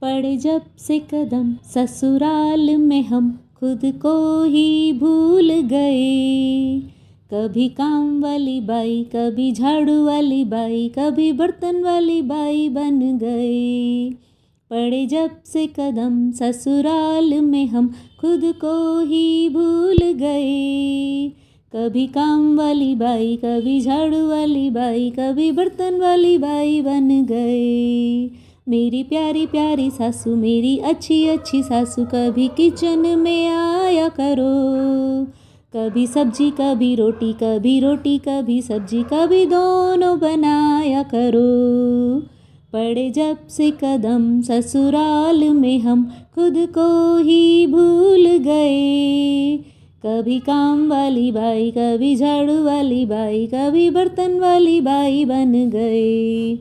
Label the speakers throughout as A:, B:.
A: पड़े जब से कदम ससुराल में हम खुद को ही भूल गए। कभी काम वाली बाई, कभी झाड़ू वाली बाई, कभी बर्तन वाली बाई बन गए। पड़े जब से कदम ससुराल में हम खुद को ही भूल गए। कभी काम वाली बाई, कभी झाड़ू वाली बाई, कभी बर्तन वाली बाई बन गए। मेरी प्यारी प्यारी सासू, मेरी अच्छी अच्छी सासू, कभी किचन में आया करो। कभी सब्जी कभी रोटी, कभी रोटी कभी सब्जी, कभी दोनों बनाया करो। पड़े जब से कदम ससुराल में हम खुद को ही भूल गए। कभी काम वाली बाई, कभी झाड़ू वाली बाई, कभी बर्तन वाली बाई बन गए।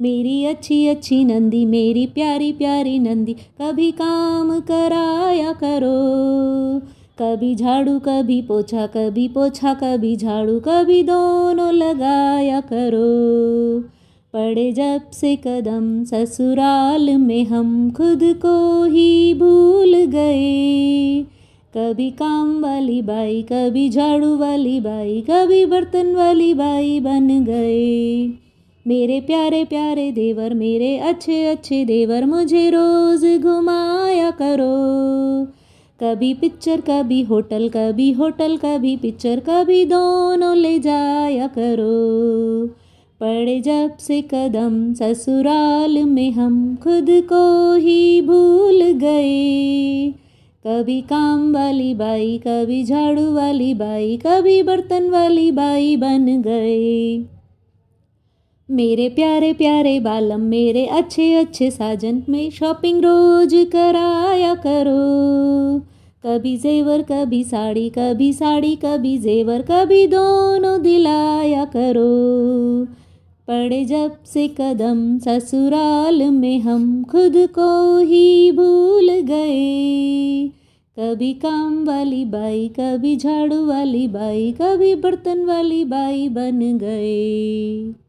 A: मेरी अच्छी अच्छी नंदी, मेरी प्यारी प्यारी नंदी, कभी काम कराया करो। कभी झाड़ू कभी पोछा, कभी पोछा कभी झाड़ू, कभी दोनों लगाया करो। पड़े जब से कदम ससुराल में हम खुद को ही भूल गए। कभी काम वाली बाई, कभी झाड़ू वाली बाई, कभी बर्तन वाली बाई बन गए। मेरे प्यारे प्यारे देवर, मेरे अच्छे अच्छे देवर, मुझे रोज़ घुमाया करो। कभी पिक्चर कभी होटल, कभी होटल कभी पिक्चर, कभी दोनों ले जाया करो। पड़े जब से कदम ससुराल में हम खुद को ही भूल गए। कभी काम वाली बाई, कभी झाड़ू वाली बाई, कभी बर्तन वाली बाई बन गए। मेरे प्यारे प्यारे बालम, मेरे अच्छे अच्छे साजन, में शॉपिंग रोज कराया करो। कभी जेवर कभी साड़ी, कभी साड़ी कभी जेवर, कभी दोनों दिलाया करो। पड़े जब से कदम ससुराल में हम खुद को ही भूल गए। कभी काम वाली बाई, कभी झाड़ू वाली बाई, कभी बर्तन वाली बाई बन गए।